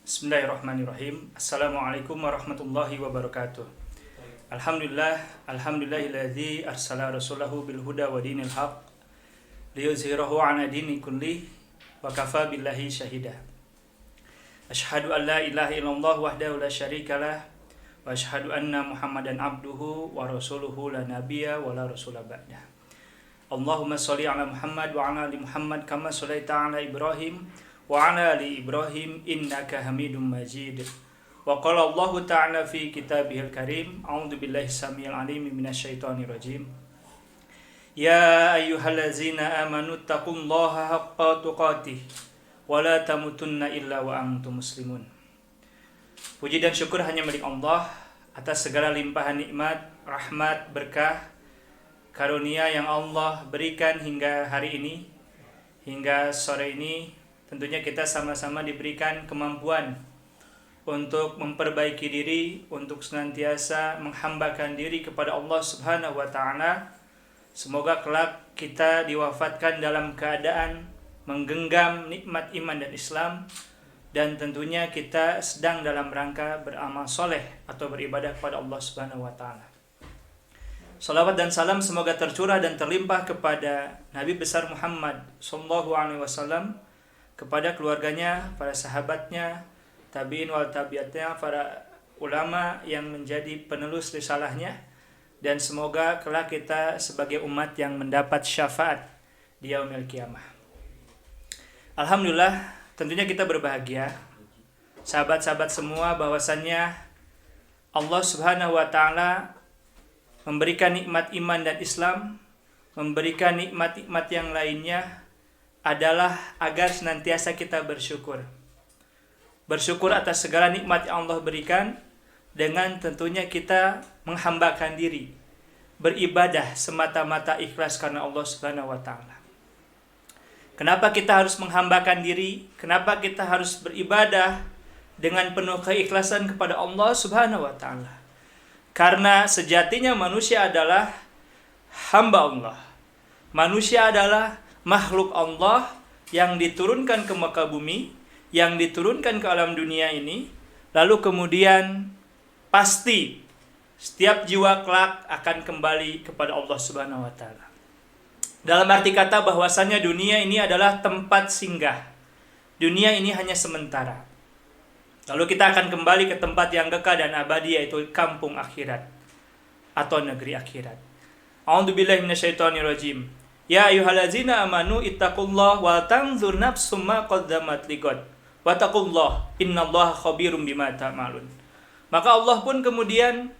Bismillahirrahmanirrahim. Assalamualaikum warahmatullahi wabarakatuh. Alhamdulillahilladzi arsala rasulahu bil huda wa dinil haq liyuzhirahu 'ala dini kulli wa kafa billahi syahida. Asyhadu an la ilaha illallah wahdahu la syarikalah wa asyhadu anna Muhammadan abduhu wa rasuluhu la nabiyya wa la rasula ba'dah. Allahumma shalli 'ala Muhammad wa 'ala ali Muhammad kama shallaita 'ala Ibrahim wa ala ali Ibrahim innaka Hamidum Majid. Wa qala Allah ta'ala fi kitabihil karim, a'udzu billahi samil alim minasyaitonir rajim. Ya ayyuhallazina amanu taqullaha haqqa tuqatih wa la tamutunna illa wa antum muslimun. Puji dan syukur hanya milik Allah atas segala limpahan nikmat, rahmat, berkah, karunia yang Allah berikan hingga hari ini, hingga sore ini. Tentunya kita sama-sama diberikan kemampuan untuk memperbaiki diri, untuk senantiasa menghambakan diri kepada Allah Subhanahu wa Ta'ala. Semoga kelak kita diwafatkan dalam keadaan menggenggam nikmat iman dan Islam, dan tentunya kita sedang dalam rangka beramal soleh atau beribadah kepada Allah Subhanahu wa Ta'ala. Salawat dan salam semoga tercurah dan terlimpah kepada Nabi besar Muhammad sallallahu alaihi wasallam, kepada keluarganya, para sahabatnya, tabi'in wal tabi'atnya, para ulama yang menjadi penerus risalahnya, dan semoga kelak kita sebagai umat yang mendapat syafaat di yaumil qiyamah. Alhamdulillah, tentunya kita berbahagia, sahabat-sahabat semua, bahwasannya Allah Subhanahu wa Ta'ala memberikan nikmat iman dan Islam, memberikan nikmat-nikmat yang lainnya adalah agar senantiasa kita bersyukur. Bersyukur atas segala nikmat yang Allah berikan, dengan tentunya kita menghambakan diri, beribadah semata-mata ikhlas karena Allah Subhanahu wa Ta'ala. Kenapa kita harus menghambakan diri? Kenapa kita harus beribadah dengan penuh keikhlasan kepada Allah Subhanahu wa Ta'ala? Karena sejatinya manusia adalah hamba Allah. Manusia adalah makhluk Allah yang diturunkan ke muka bumi, yang diturunkan ke alam dunia ini, lalu kemudian pasti setiap jiwa kelak akan kembali kepada Allah Subhanahu wa Ta'ala. Dalam arti kata bahwasannya dunia ini adalah tempat singgah. Dunia ini hanya sementara. Lalu kita akan kembali ke tempat yang kekal dan abadi, yaitu kampung akhirat atau negeri akhirat. A'udzubillahi minasyaitonirrajim. Ya ayyuhallazina amanu ittaqullaha wa tanzur nafsum ma qaddamat liqad wa taqullaha innallaha khabirum bima ta'malun. Maka Allah pun kemudian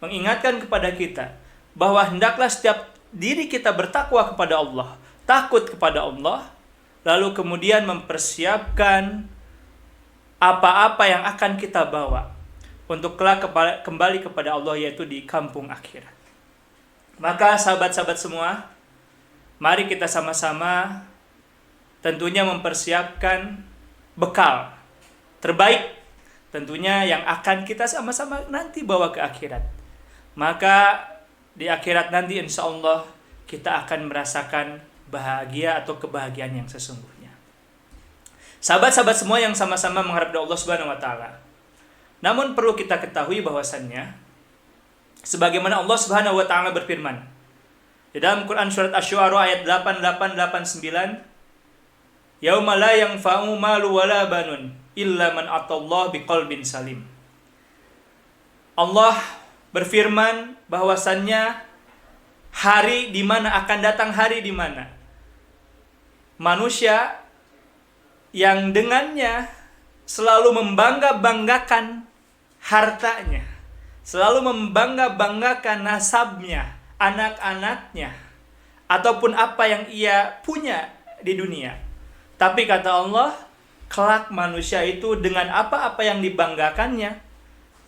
mengingatkan kepada kita bahwa hendaklah setiap diri kita bertakwa kepada Allah, takut kepada Allah, lalu kemudian mempersiapkan apa-apa yang akan kita bawa untuk kelak kembali kepada Allah, yaitu di kampung akhirat. Maka sahabat-sahabat semua, mari kita sama-sama tentunya mempersiapkan bekal terbaik tentunya yang akan kita sama-sama nanti bawa ke akhirat. Maka di akhirat nanti insya Allah kita akan merasakan bahagia atau kebahagiaan yang sesungguhnya. Sahabat-sahabat semua yang sama-sama mengharap dari Allah Subhanahu wa Ta'ala. Namun perlu kita ketahui bahwasannya sebagaimana Allah Subhanahu wa Ta'ala berfirman di dalam Quran surat Asy-Syu'ara ayat 8889, yauma la yanfa'u malu wala banun illa man atallaha biqalbin salim. Allah berfirman bahwasannya hari di mana akan datang, hari di mana manusia yang dengannya selalu membangga-banggakan hartanya, selalu membangga-banggakan nasabnya, anak-anaknya, ataupun apa yang ia punya di dunia. Tapi kata Allah, kelak manusia itu dengan apa-apa yang dibanggakannya,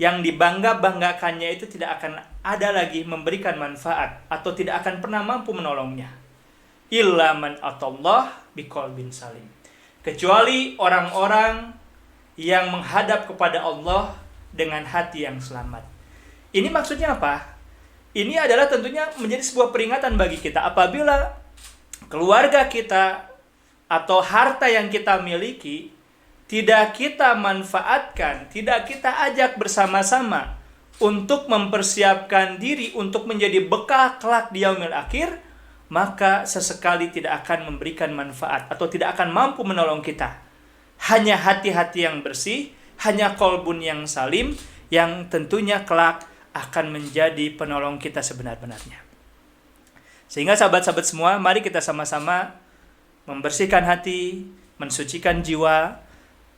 yang dibangga-banggakannya itu tidak akan ada lagi memberikan manfaat atau tidak akan pernah mampu menolongnya. Illa man atallah biqalbin salim. Kecuali orang-orang yang menghadap kepada Allah dengan hati yang selamat. Ini maksudnya apa? Ini adalah tentunya menjadi sebuah peringatan bagi kita apabila keluarga kita atau harta yang kita miliki tidak kita manfaatkan, tidak kita ajak bersama-sama untuk mempersiapkan diri untuk menjadi bekal kelak di yaumil akhir, maka sesekali tidak akan memberikan manfaat atau tidak akan mampu menolong kita. Hanya hati-hati yang bersih, hanya kolbun yang salim, yang tentunya kelak akan menjadi penolong kita sebenar-benarnya. Sehingga sahabat-sahabat semua, mari kita sama-sama membersihkan hati, mensucikan jiwa,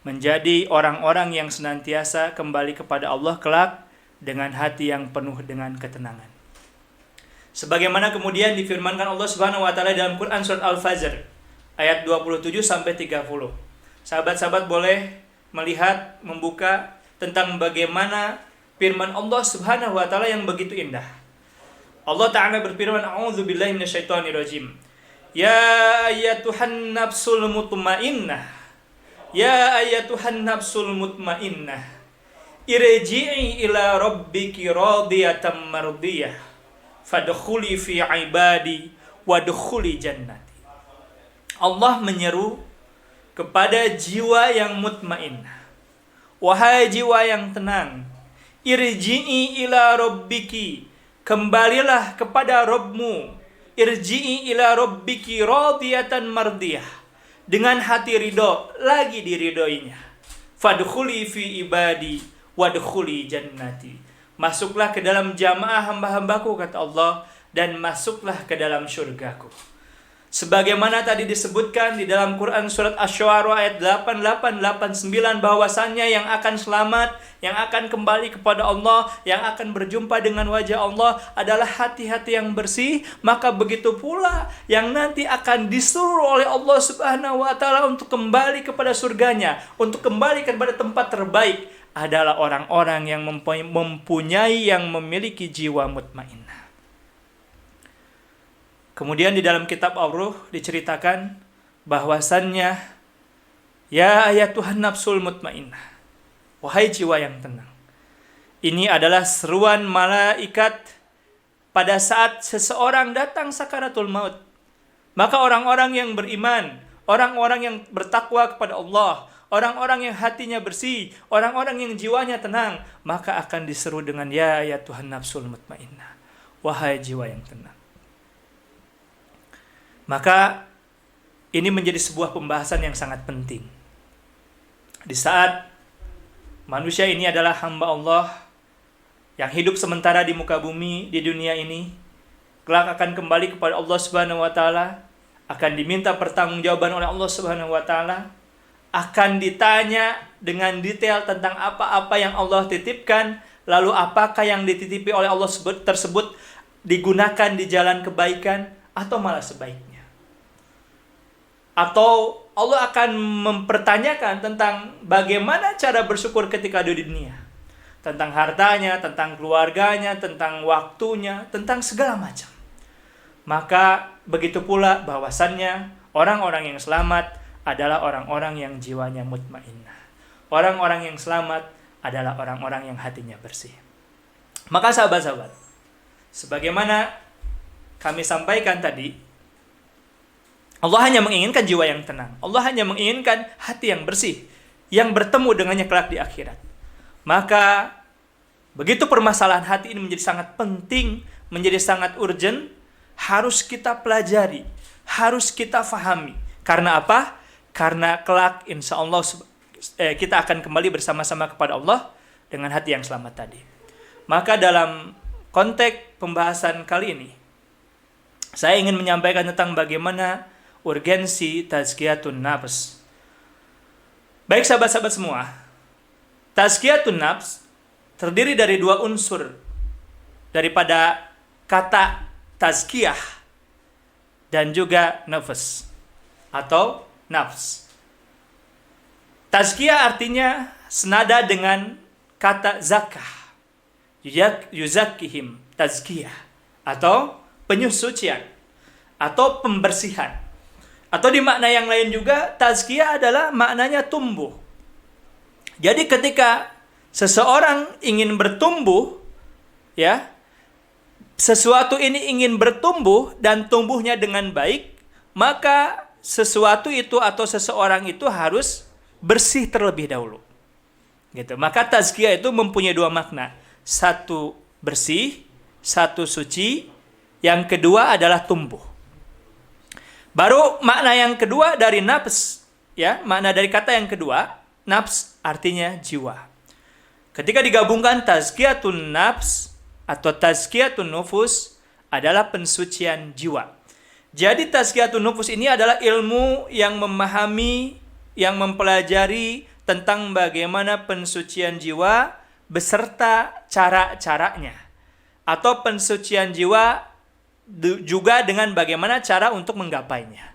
menjadi orang-orang yang senantiasa kembali kepada Allah kelak dengan hati yang penuh dengan ketenangan. Sebagaimana kemudian difirmankan Allah Subhanahu wa taala dalam Quran surat Al-Fajr ayat 27 sampai 30. Sahabat-sahabat boleh melihat, membuka tentang bagaimana firman Allah Subhanahu wa taala yang begitu indah. Allah taala berfirman, "A'udzubillahi minasyaitonirrajim. Ya ayyatuhan nafsul mutmainnah. Ya ayyatuhan nafsul mutmainnah. Irji'i ila rabbiki radiyatan mardiyah. Fadkhuli fi ibadi wadkhuli jannati." Allah menyeru kepada jiwa yang mutmainnah. Wahai jiwa yang tenang, irji'i ila rabbiki, kembalilah kepada Rabbmu. Irji'i ila rabbiki radiyatan mardiyah, dengan hati ridho, lagi diridhoinya. Fadkhuli fi ibadi wadkhuli jannati. Masuklah ke dalam jamaah hamba-hambaku, kata Allah, dan masuklah ke dalam syurgaku. Sebagaimana tadi disebutkan di dalam Quran surat Asy-Syu'ara ayat 88-89, bahwasannya yang akan selamat, yang akan kembali kepada Allah, yang akan berjumpa dengan wajah Allah adalah hati-hati yang bersih. Maka begitu pula yang nanti akan disuruh oleh Allah Subhanahu wa taala untuk kembali kepada surganya, untuk kembali kepada tempat terbaik, adalah orang-orang yang mempunyai, yang memiliki jiwa mutmainnah. Kemudian di dalam kitab Ar-Ruh diceritakan bahwasannya, ya ayatuhan nafsul mutmainnah, wahai jiwa yang tenang. Ini adalah seruan malaikat pada saat seseorang datang sakaratul maut. Maka orang-orang yang beriman, orang-orang yang bertakwa kepada Allah, orang-orang yang hatinya bersih, orang-orang yang jiwanya tenang, maka akan diseru dengan ya ayatuhan nafsul mutmainnah, wahai jiwa yang tenang. Maka ini menjadi sebuah pembahasan yang sangat penting. Di saat manusia ini adalah hamba Allah yang hidup sementara di muka bumi, di dunia ini, kelak akan kembali kepada Allah Subhanahu wa taala, akan diminta pertanggungjawaban oleh Allah Subhanahu wa taala, akan ditanya dengan detail tentang apa-apa yang Allah titipkan, lalu apakah yang dititipi oleh Allah tersebut digunakan di jalan kebaikan atau malah sebaiknya. Atau Allah akan mempertanyakan tentang bagaimana cara bersyukur ketika di dunia. Tentang hartanya, tentang keluarganya, tentang waktunya, tentang segala macam. Maka begitu pula bahwasannya orang-orang yang selamat adalah orang-orang yang jiwanya mutmainnah. Orang-orang yang selamat adalah orang-orang yang hatinya bersih. Maka sahabat-sahabat, sebagaimana kami sampaikan tadi, Allah hanya menginginkan jiwa yang tenang. Allah hanya menginginkan hati yang bersih, yang bertemu dengannya kelak di akhirat. Maka begitu permasalahan hati ini menjadi sangat penting, menjadi sangat urgent, harus kita pelajari, harus kita fahami. Karena apa? Karena kelak insya Allah kita akan kembali bersama-sama kepada Allah dengan hati yang selamat tadi. Maka dalam konteks pembahasan kali ini, saya ingin menyampaikan tentang bagaimana urgensi tazkiyatun nafs. Baik sahabat-sahabat semua, tazkiyatun nafs terdiri dari dua unsur daripada kata tazkiyah dan juga nafs atau nafs. Tazkiyah artinya senada dengan kata zakah, yuzakkihim, tazkiyah atau penyucian atau pembersihan. Atau di makna yang lain juga, tazkiyah adalah maknanya tumbuh. Jadi ketika seseorang ingin bertumbuh, ya, sesuatu ini ingin bertumbuh dan tumbuhnya dengan baik, maka sesuatu itu atau seseorang itu harus bersih terlebih dahulu. Gitu. Maka tazkiyah itu mempunyai dua makna. Satu bersih, satu suci, yang kedua adalah tumbuh. Baru makna yang kedua dari nafs, ya, makna dari kata yang kedua, nafs artinya jiwa. Ketika digabungkan tazkiyatun nafs atau tazkiyatun nufus adalah pensucian jiwa. Jadi tazkiyatun nufus ini adalah ilmu yang memahami, yang mempelajari tentang bagaimana pensucian jiwa beserta cara-caranya. Atau pensucian jiwa juga dengan bagaimana cara untuk menggapainya.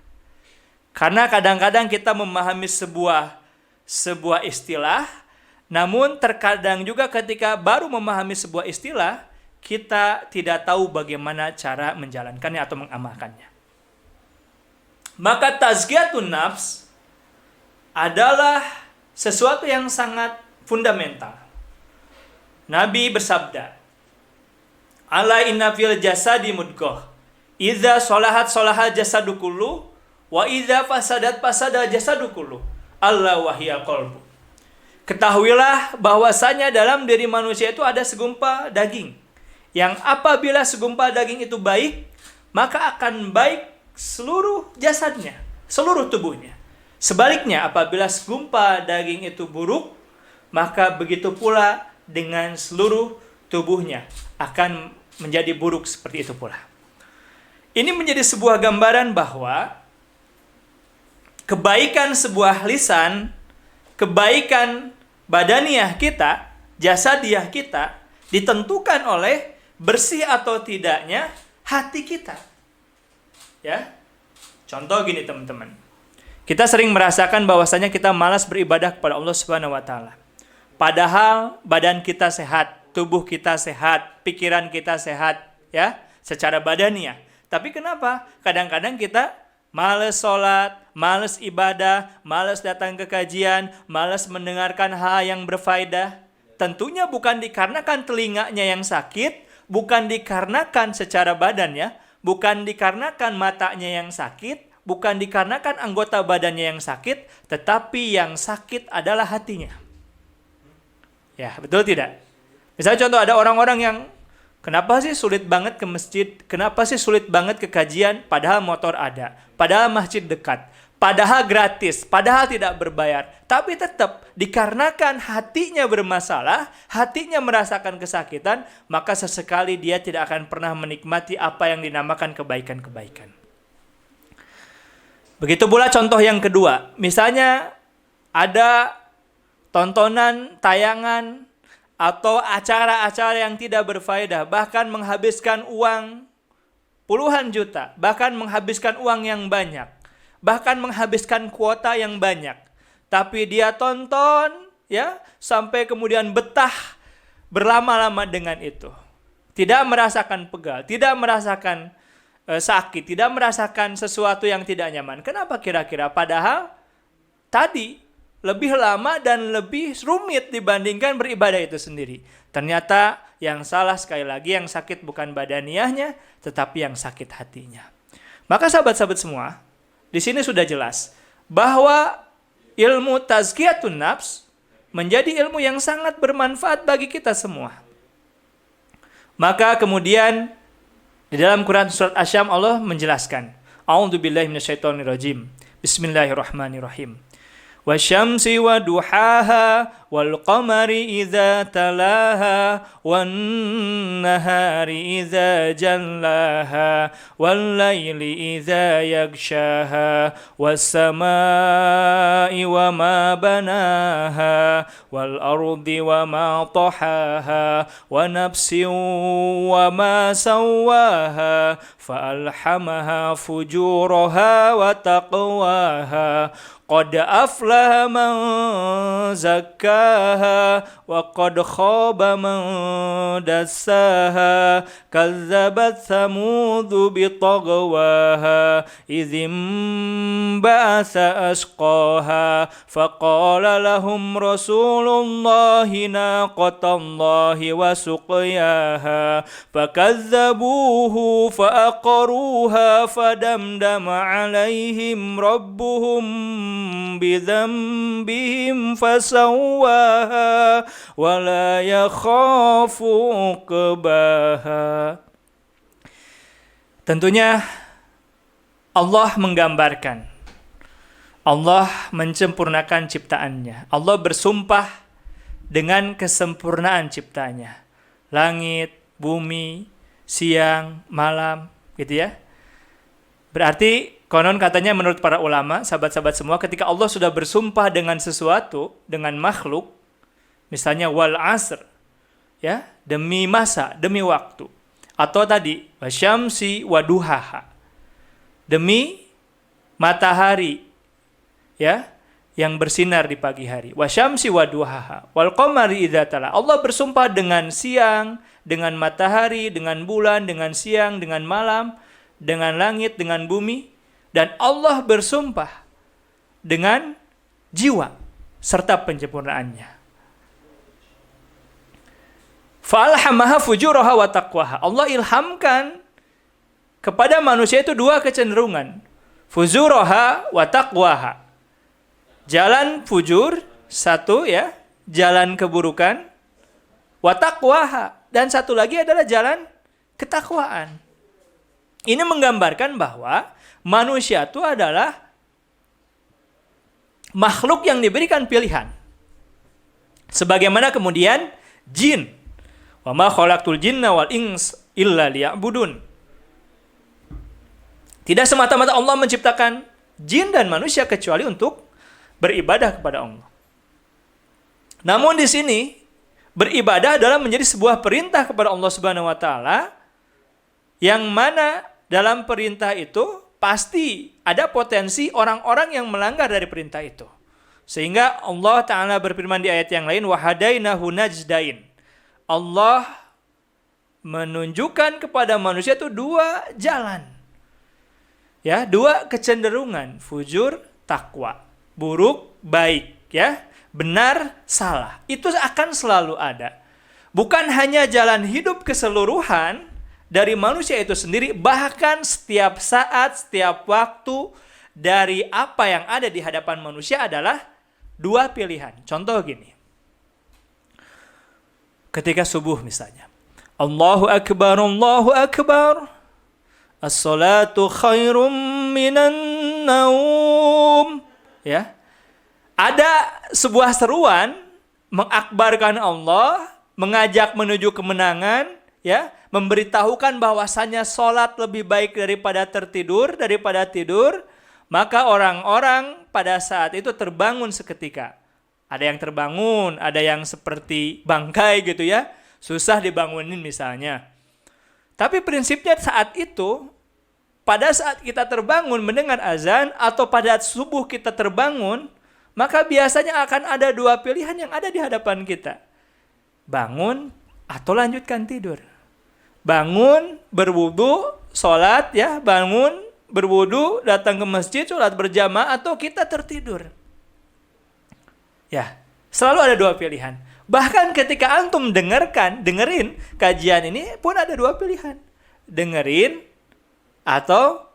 Karena kadang-kadang kita memahami sebuah istilah, namun terkadang juga ketika baru memahami sebuah istilah, kita tidak tahu bagaimana cara menjalankannya atau mengamalkannya. Maka tazkiyatun nafs adalah sesuatu yang sangat fundamental. Nabi bersabda, "Ala inna fil jasadi mudghah, idza sholahat sholahal jasadu kullu, wa idza fasadat fasadal jasadu kullu, alla wa hiya qalbu." Ketahuilah bahwasanya dalam diri manusia itu ada segumpal daging, yang apabila segumpal daging itu baik, maka akan baik seluruh jasadnya, seluruh tubuhnya. Sebaliknya, apabila segumpal daging itu buruk, maka begitu pula dengan seluruh tubuhnya akan menjadi buruk seperti itu pula. Ini menjadi sebuah gambaran bahwa kebaikan sebuah lisan, kebaikan badaniah kita, jasadiah kita, ditentukan oleh bersih atau tidaknya hati kita. Ya, contoh gini teman-teman. Kita sering merasakan bahwasanya kita malas beribadah kepada Allah Subhanahu wa taala. Padahal badan kita sehat, tubuh kita sehat, pikiran kita sehat, ya, secara badaniah. Tapi kenapa? Kadang-kadang kita malas sholat, malas ibadah, malas datang ke kajian, malas mendengarkan hal yang berfaedah. Tentunya bukan dikarenakan telinganya yang sakit, bukan dikarenakan secara badan, ya, bukan dikarenakan matanya yang sakit, bukan dikarenakan anggota badannya yang sakit, tetapi yang sakit adalah hatinya. Ya, betul tidak? Misalnya contoh, ada orang-orang yang kenapa sih sulit banget ke masjid, kenapa sih sulit banget ke kajian, padahal motor ada, padahal masjid dekat, padahal gratis, padahal tidak berbayar. Tapi tetap dikarenakan hatinya bermasalah, hatinya merasakan kesakitan, maka sesekali dia tidak akan pernah menikmati apa yang dinamakan kebaikan-kebaikan. Begitu pula contoh yang kedua. Misalnya ada tontonan, tayangan, atau acara-acara yang tidak berfaedah, bahkan menghabiskan uang puluhan juta, bahkan menghabiskan uang yang banyak, bahkan menghabiskan kuota yang banyak. Tapi dia tonton, ya, sampai kemudian betah berlama-lama dengan itu. Tidak merasakan pegal, tidak merasakan sakit, tidak merasakan sesuatu yang tidak nyaman. Kenapa kira-kira? Padahal tadi lebih lama dan lebih rumit dibandingkan beribadah itu sendiri. Ternyata yang salah sekali lagi, yang sakit bukan badaniahnya, tetapi yang sakit hatinya. Maka sahabat-sahabat semua, di sini sudah jelas bahwa ilmu tazkiyatun nafs menjadi ilmu yang sangat bermanfaat bagi kita semua. Maka kemudian di dalam Quran surat Asy-Syams Allah menjelaskan, A'udzubillahi minasyaitonirrajim. Bismillahirrahmanirrahim. Wasyamsi waduhaha wal qamari idza talaha wan nahari idza jallaha wal laili idza yaghshaha was samai wa ma banaha wal ardi wa ma tahaha wa nafsin wa ma sawaha fa alhamaha fujuraha wa taqwaha qad aflaha man zakkaha wa qad khaba man dassaha kazzabat thamud bitagwaha idzim ba'atha asqaha faqala lahum rasulullahi naqatallahi wa suqiyaha fakazzabuhu faaqaruha fadamdama alaihim rabbuhum بذنبهم فسواها ولا يخاف عقباها. Tentunya Allah menggambarkan, Allah menyempurnakan ciptaannya. Allah bersumpah dengan kesempurnaan ciptanya. Langit, bumi, siang, malam, gitu ya. Berarti konon katanya menurut para ulama, sahabat-sahabat semua, ketika Allah sudah bersumpah dengan sesuatu, dengan makhluk, misalnya wal asr, ya, demi masa, demi waktu. Atau tadi wasyamsi waduhaha, demi matahari, ya, yang bersinar di pagi hari. Wasyamsi waduhaha wal qamari idza tala. Allah bersumpah dengan siang, dengan matahari, dengan bulan, dengan siang, dengan malam, dengan langit, dengan bumi, dan Allah bersumpah dengan jiwa serta penyempurnaannya. Fa'alhamaha fujuraha wa taqwaha. Allah ilhamkan kepada manusia itu dua kecenderungan, fujuraha wa taqwaha. Jalan fujur, satu ya, jalan keburukan, wa taqwaha, dan satu lagi adalah jalan ketakwaan. Ini menggambarkan bahwa manusia itu adalah makhluk yang diberikan pilihan. Sebagaimana kemudian jin, wa ma khalaqtul jinna wal ins illa liya'budun. Tidak semata-mata Allah menciptakan jin dan manusia kecuali untuk beribadah kepada Allah. Namun di sini beribadah adalah menjadi sebuah perintah kepada Allah Subhanahu wa taala, yang mana dalam perintah itu pasti ada potensi orang-orang yang melanggar dari perintah itu. Sehingga Allah Ta'ala berfirman di ayat yang lain, wahadainahu najdain. Allah menunjukkan kepada manusia itu dua jalan. Ya, dua kecenderungan, fujur, takwa, buruk, baik, ya, benar, salah. Itu akan selalu ada. Bukan hanya jalan hidup keseluruhan dari manusia itu sendiri, bahkan setiap saat, setiap waktu, dari apa yang ada di hadapan manusia adalah dua pilihan. Contoh gini. Ketika subuh misalnya, Allahu Akbar, Allahu Akbar, as-salatu khairum minan naum. Ya. Ada sebuah seruan mengakbarkan Allah, mengajak menuju kemenangan, ya, memberitahukan bahwasannya sholat lebih baik daripada tidur, maka orang-orang pada saat itu terbangun seketika. Ada yang terbangun, ada yang seperti bangkai gitu ya, susah dibangunin misalnya. Tapi prinsipnya saat itu, pada saat kita terbangun mendengar azan, atau pada subuh kita terbangun, maka biasanya akan ada dua pilihan yang ada di hadapan kita. Bangun atau lanjutkan tidur. Bangun, berwudu, sholat, ya, bangun, berwudu, datang ke masjid, sholat berjamaah, atau kita tertidur. Ya, selalu ada dua pilihan. Bahkan ketika antum dengerin kajian ini pun ada dua pilihan. Dengerin atau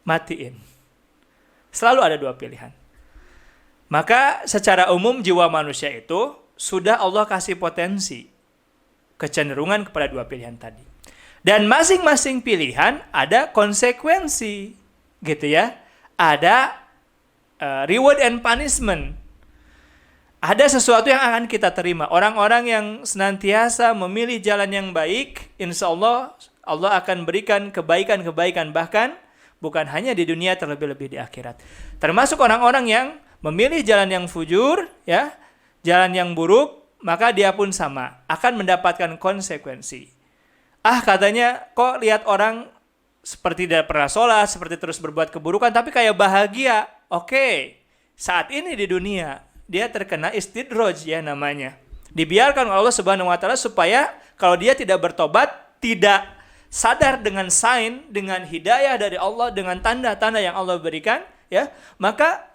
matiin. Selalu ada dua pilihan. Maka secara umum jiwa manusia itu sudah Allah kasih potensi kecenderungan kepada dua pilihan tadi. Dan masing-masing pilihan ada konsekuensi, gitu ya. Ada reward and punishment. Ada sesuatu yang akan kita terima. Orang-orang yang senantiasa memilih jalan yang baik, insya Allah, Allah akan berikan kebaikan-kebaikan. Bahkan bukan hanya di dunia, terlebih-lebih di akhirat. Termasuk orang-orang yang memilih jalan yang fujur, ya, jalan yang buruk, maka dia pun sama, akan mendapatkan konsekuensi. Katanya, kok lihat orang seperti tidak pernah sholat, seperti terus berbuat keburukan, tapi kayak bahagia. Oke, saat ini di dunia, dia terkena istidraj, ya namanya. Dibiarkan oleh Allah Subhanahu wa taala supaya kalau dia tidak bertobat, tidak sadar dengan sign, dengan hidayah dari Allah, dengan tanda-tanda yang Allah berikan, ya, maka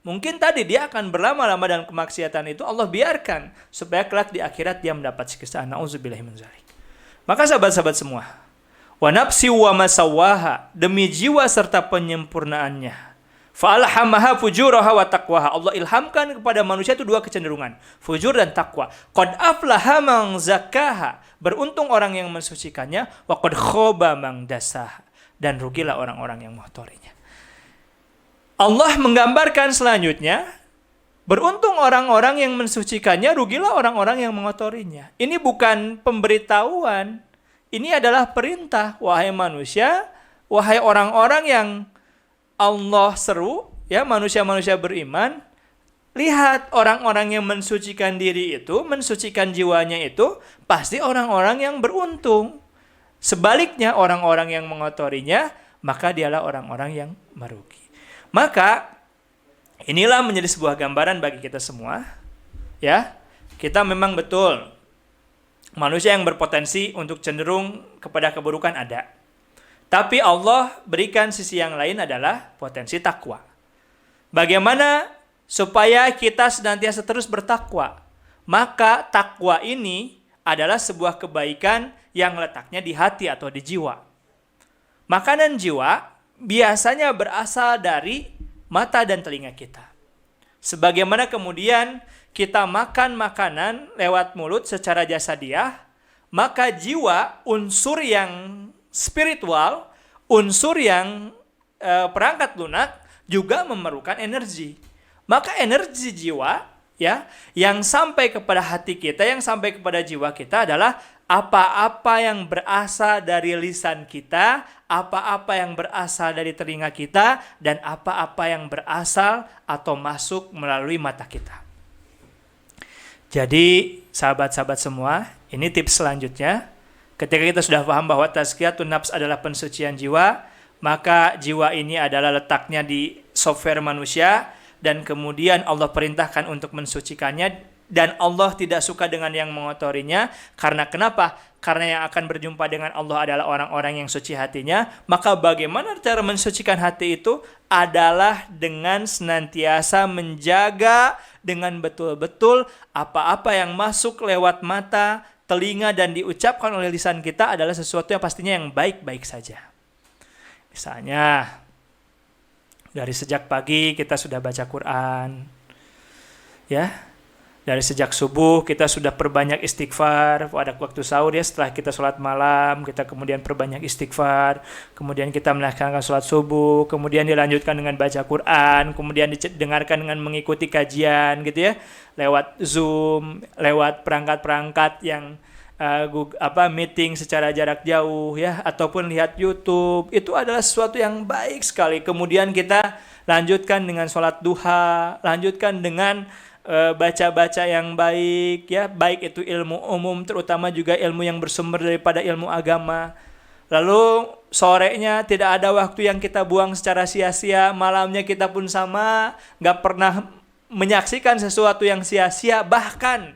mungkin tadi dia akan berlama-lama dalam kemaksiatan itu, Allah biarkan supaya kelak di akhirat dia mendapat siksaan. Nauzubillahi min dzalik. Maka sahabat-sahabat semua, wa nafsi wa ma sawwaha, demi jiwa serta penyempurnaannya, Fa'alhamaha fujuraha wa taqwaha. Allah ilhamkan kepada manusia itu dua kecenderungan, fujur dan takwa. Qad aflaha man zakkaha. Beruntung orang yang mensucikannya, wa qad khaba man dasaha. Dan rugilah orang-orang yang mengotorinya. Allah menggambarkan selanjutnya, beruntung orang-orang yang mensucikannya, rugilah orang-orang yang mengotorinya. Ini bukan pemberitahuan, ini adalah perintah. Wahai manusia, wahai orang-orang yang Allah seru, ya, manusia-manusia beriman, lihat orang-orang yang mensucikan diri itu, mensucikan jiwanya itu, pasti orang-orang yang beruntung. Sebaliknya, orang-orang yang mengotorinya, maka dialah orang-orang yang merugi. Maka, inilah menjadi sebuah gambaran bagi kita semua, ya. Kita memang betul, manusia yang berpotensi untuk cenderung kepada keburukan ada. Tapi Allah berikan sisi yang lain adalah potensi takwa. Bagaimana supaya kita senantiasa terus bertakwa? Maka takwa ini adalah sebuah kebaikan yang letaknya di hati atau di jiwa. Makanan jiwa biasanya berasal dari mata dan telinga kita. Sebagaimana kemudian kita makan makanan lewat mulut secara jasadiah, maka jiwa, unsur yang spiritual, unsur yang perangkat lunak juga memerlukan energi. Maka energi jiwa, ya, yang sampai kepada hati kita, yang sampai kepada jiwa kita adalah apa-apa yang berasal dari lisan kita, apa-apa yang berasal dari telinga kita, dan apa-apa yang berasal atau masuk melalui mata kita. Jadi, sahabat-sahabat semua, ini tips selanjutnya. Ketika kita sudah paham bahwa tazkiyatun nafs adalah pensucian jiwa, maka jiwa ini adalah letaknya di software manusia, dan kemudian Allah perintahkan untuk mensucikannya, dan Allah tidak suka dengan yang mengotorinya. Karena kenapa? Karena yang akan berjumpa dengan Allah adalah orang-orang yang suci hatinya. Maka bagaimana cara mensucikan hati itu? Adalah dengan senantiasa menjaga dengan betul-betul apa-apa yang masuk lewat mata, telinga, dan diucapkan oleh lisan kita adalah sesuatu yang pastinya yang baik-baik saja. Misalnya, dari sejak pagi kita sudah baca Quran, ya. Dari sejak subuh kita sudah perbanyak istighfar. Pada waktu sahur, ya, setelah kita sholat malam, kita kemudian perbanyak istighfar. Kemudian kita melaksanakan sholat subuh. Kemudian dilanjutkan dengan baca Quran. Kemudian didengarkan dengan mengikuti kajian, gitu ya, lewat Zoom, lewat perangkat-perangkat yang meeting secara jarak jauh, ya, ataupun lihat YouTube. Itu adalah sesuatu yang baik sekali. Kemudian kita lanjutkan dengan sholat duha, lanjutkan dengan baca-baca yang baik, ya, baik itu ilmu umum, terutama juga ilmu yang bersumber daripada ilmu agama. Lalu sorenya tidak ada waktu yang kita buang secara sia-sia, malamnya kita pun sama, gak pernah menyaksikan sesuatu yang sia-sia, bahkan,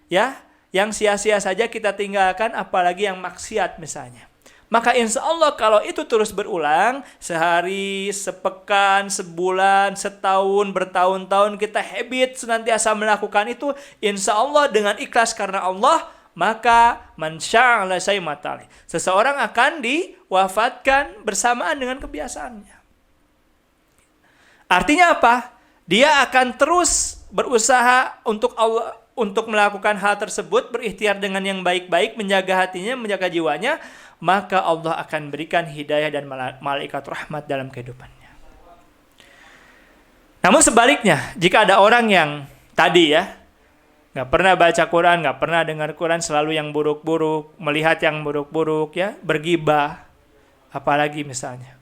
ya, yang sia-sia saja kita tinggalkan, apalagi yang maksiat misalnya. Maka insya Allah kalau itu terus berulang, sehari, sepekan, sebulan, setahun, bertahun-tahun, kita habit senantiasa melakukan itu, insya Allah dengan ikhlas karena Allah, maka mansya'ala saymatali, seseorang akan diwafatkan bersamaan dengan kebiasaannya. Artinya apa? Dia akan terus berusaha untuk Allah, untuk melakukan hal tersebut, berikhtiar dengan yang baik-baik, menjaga hatinya, menjaga jiwanya, maka Allah akan berikan hidayah dan malaikat rahmat dalam kehidupannya. Namun sebaliknya, jika ada orang yang tadi, ya, gak pernah baca Quran, gak pernah dengar Quran, selalu yang buruk-buruk, melihat yang buruk-buruk, ya, bergibah, apalagi misalnya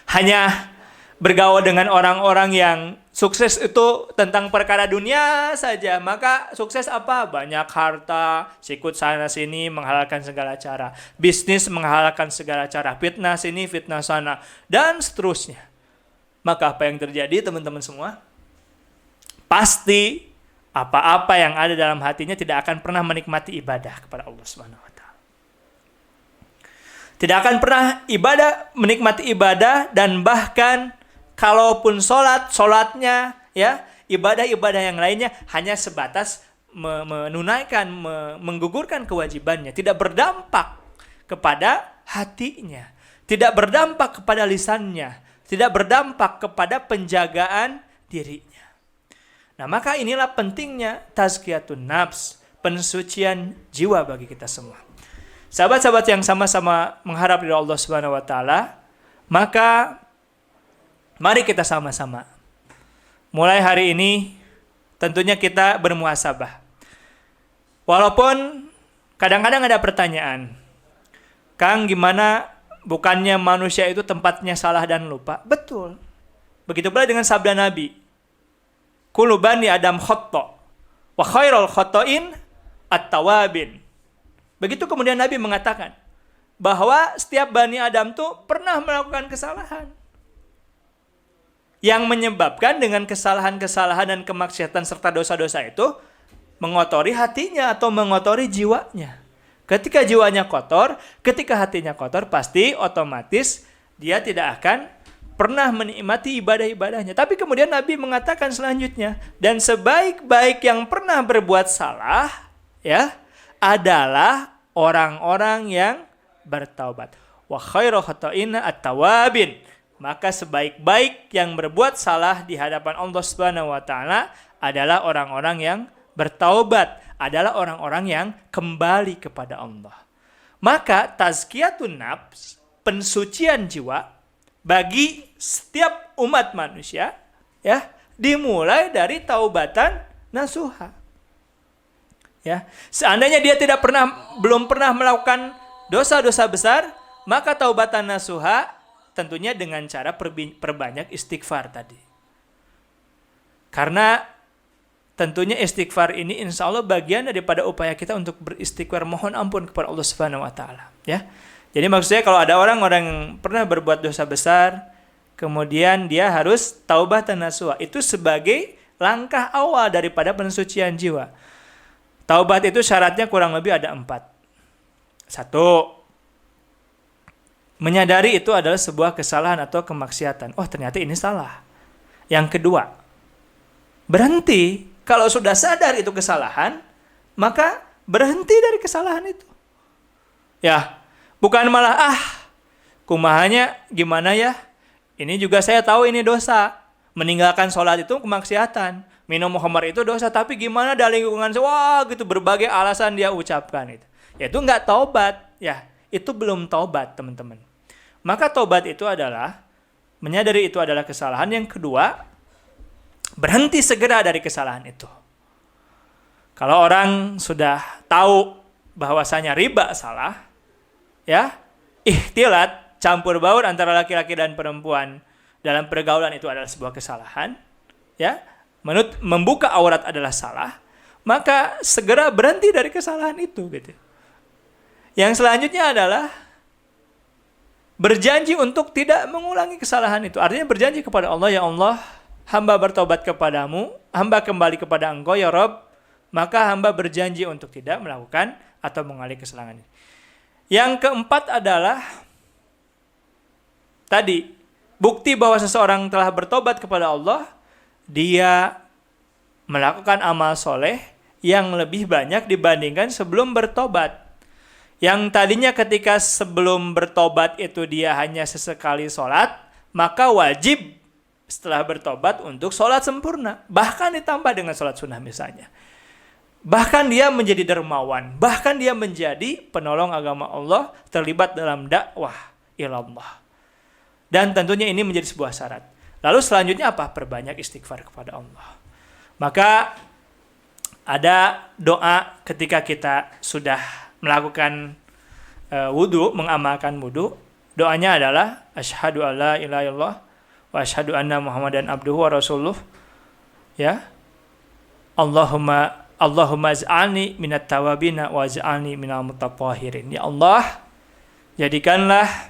hanya bergaul dengan orang-orang yang sukses itu tentang perkara dunia saja, maka sukses apa? Banyak harta, sikut sana sini, menghalalkan segala cara, bisnis menghalalkan segala cara, fitnah sini, fitnah sana, dan seterusnya. Maka apa yang terjadi, teman-teman semua? Pasti apa-apa yang ada dalam hatinya tidak akan pernah menikmati ibadah kepada Allah Subhanahu wa taala. Tidak akan pernah menikmati ibadah, dan bahkan kalaupun sholatnya, ya, ibadah-ibadah yang lainnya hanya sebatas menunaikan, menggugurkan kewajibannya, tidak berdampak kepada hatinya, tidak berdampak kepada lisannya, tidak berdampak kepada penjagaan dirinya. Nah, maka inilah pentingnya tazkiyatun nafs, pensucian jiwa bagi kita semua. Sahabat-sahabat yang sama-sama mengharap dari Allah Subhanahu wa taala, maka mari kita sama-sama mulai hari ini tentunya kita bermuhasabah. Walaupun kadang-kadang ada pertanyaan, Kang, gimana bukannya manusia itu tempatnya salah dan lupa? Betul. Begitu pula dengan sabda Nabi, kullu bani Adam khata' wa khairul khata'in at-tawabin. Begitu kemudian Nabi mengatakan bahwa setiap Bani Adam tuh pernah melakukan kesalahan. Yang menyebabkan dengan kesalahan-kesalahan dan kemaksiatan serta dosa-dosa itu mengotori hatinya atau mengotori jiwanya. Ketika jiwanya kotor, ketika hatinya kotor, pasti otomatis dia tidak akan pernah menikmati ibadah-ibadahnya. Tapi kemudian Nabi mengatakan selanjutnya, dan sebaik-baik yang pernah berbuat salah, ya, adalah orang-orang yang bertaubat. Wa khairu khata'ina at-tawabin. Maka sebaik-baik yang berbuat salah di hadapan Allah Subhanahu wa taala adalah orang-orang yang bertaubat, adalah orang-orang yang kembali kepada Allah. Maka tazkiyatun nafs, pensucian jiwa bagi setiap umat manusia, ya, dimulai dari taubatan nasuha. Ya, seandainya dia belum pernah melakukan dosa-dosa besar, maka taubatan nasuha tentunya dengan cara perbanyak istighfar tadi. Karena tentunya istighfar ini insya Allah bagian daripada upaya kita untuk beristighfar, mohon ampun kepada Allah Subhanahu wa taala, ya. Jadi maksudnya kalau ada orang-orang yang pernah berbuat dosa besar, kemudian dia harus taubatan nasuha, itu sebagai langkah awal daripada pensucian jiwa. Taubat itu syaratnya kurang lebih ada 4. 1, menyadari itu adalah sebuah kesalahan atau kemaksiatan. Oh, ternyata ini salah. Yang kedua, berhenti. Kalau sudah sadar itu kesalahan, maka berhenti dari kesalahan itu. Ya, bukan malah kumahanya gimana ya? Ini juga saya tahu ini dosa. Meninggalkan sholat itu kemaksiatan. Minum khamar itu dosa, tapi gimana dari lingkungan gitu berbagai alasan dia ucapkan itu. Ya itu enggak taubat, ya. Itu belum taubat, teman-teman. Maka taubat itu adalah menyadari itu adalah kesalahan. Yang kedua, berhenti segera dari kesalahan itu. Kalau orang sudah tahu bahwasanya riba salah, ya, ikhtilat, campur baur antara laki-laki dan perempuan dalam pergaulan itu adalah sebuah kesalahan, ya. Membuka aurat adalah salah, maka segera berhenti dari kesalahan itu, gitu. Yang selanjutnya adalah berjanji untuk tidak mengulangi kesalahan itu. Artinya berjanji kepada Allah, ya Allah, hamba bertobat kepadamu, hamba kembali kepada Engkau ya Rabb, maka hamba berjanji untuk tidak melakukan atau mengulangi kesalahan ini. Yang keempat adalah tadi, bukti bahwa seseorang telah bertobat kepada Allah, dia melakukan amal soleh yang lebih banyak dibandingkan sebelum bertobat. Yang tadinya ketika sebelum bertobat itu dia hanya sesekali sholat, maka wajib setelah bertobat untuk sholat sempurna. Bahkan ditambah dengan sholat sunnah misalnya. Bahkan dia menjadi dermawan. Bahkan dia menjadi penolong agama Allah, terlibat dalam dakwah ilallah. Dan tentunya ini menjadi sebuah syarat. Lalu selanjutnya apa? Perbanyak istighfar kepada Allah. Maka ada doa ketika kita sudah melakukan wudu, mengamalkan wudu. Doanya adalah asyhadu alla ilaha illallah wa asyhadu anna Muhammadan abduhu wa rasuluh. Ya. Allahumma ij'alni minat tawabina wa ij'alni minal mutatahhirin. Ya Allah, jadikanlah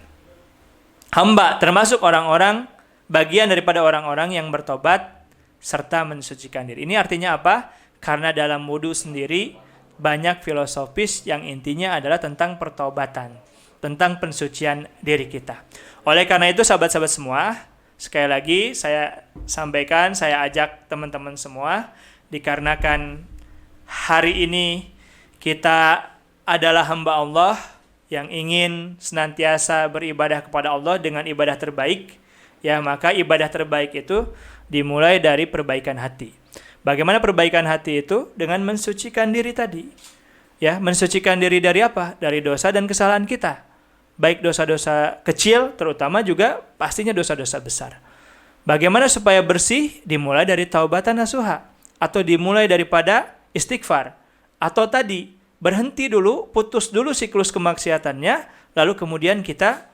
hamba termasuk orang-orang bagian daripada orang-orang yang bertobat serta mensucikan diri. Ini artinya apa? Karena dalam wudu sendiri banyak filosofis yang intinya adalah tentang pertobatan, tentang pensucian diri kita. Oleh karena itu sahabat-sahabat semua, sekali lagi saya sampaikan, saya ajak teman-teman semua, dikarenakan hari ini kita adalah hamba Allah yang ingin senantiasa beribadah kepada Allah dengan ibadah terbaik, ya, maka ibadah terbaik itu dimulai dari perbaikan hati. Bagaimana perbaikan hati itu? Dengan mensucikan diri tadi. Ya, mensucikan diri dari apa? Dari dosa dan kesalahan kita. Baik dosa-dosa kecil, terutama juga pastinya dosa-dosa besar. Bagaimana supaya bersih? Dimulai dari taubatan nasuha, atau dimulai daripada istighfar, atau tadi berhenti dulu, putus dulu siklus kemaksiatannya, lalu kemudian kita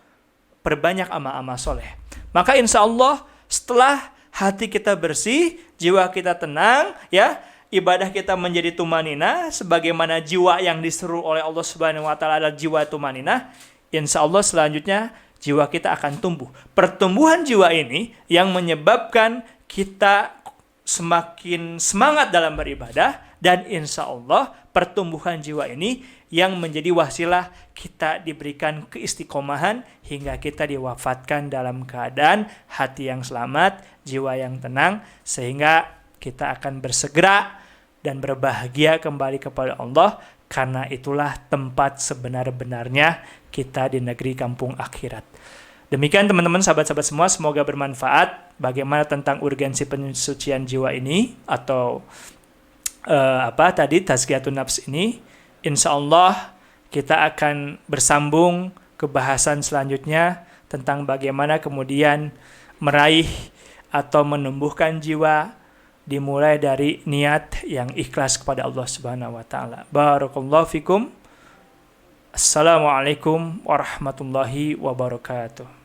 perbanyak amal-amal soleh. Maka insya Allah setelah hati kita bersih, jiwa kita tenang, ya, ibadah kita menjadi tumanina, sebagaimana jiwa yang diseru oleh Allah Subhanahu Wa Taala adalah jiwa tumanina. Insya Allah selanjutnya jiwa kita akan tumbuh. Pertumbuhan jiwa ini yang menyebabkan kita semakin semangat dalam beribadah, dan insya Allah pertumbuhan jiwa ini yang menjadi wasilah kita diberikan keistiqomahan hingga kita diwafatkan dalam keadaan hati yang selamat, jiwa yang tenang, sehingga kita akan bersegera dan berbahagia kembali kepada Allah, karena itulah tempat sebenar-benarnya kita di negeri kampung akhirat. Demikian teman-teman, sahabat-sahabat semua, semoga bermanfaat bagaimana tentang urgensi pensucian jiwa ini, atau tazkiyatun nafs ini. Insya Allah kita akan bersambung ke bahasan selanjutnya tentang bagaimana kemudian meraih atau menumbuhkan jiwa, dimulai dari niat yang ikhlas kepada Allah Subhanahu wa taala. Barakallahu fikum. Assalamualaikum warahmatullahi wabarakatuh.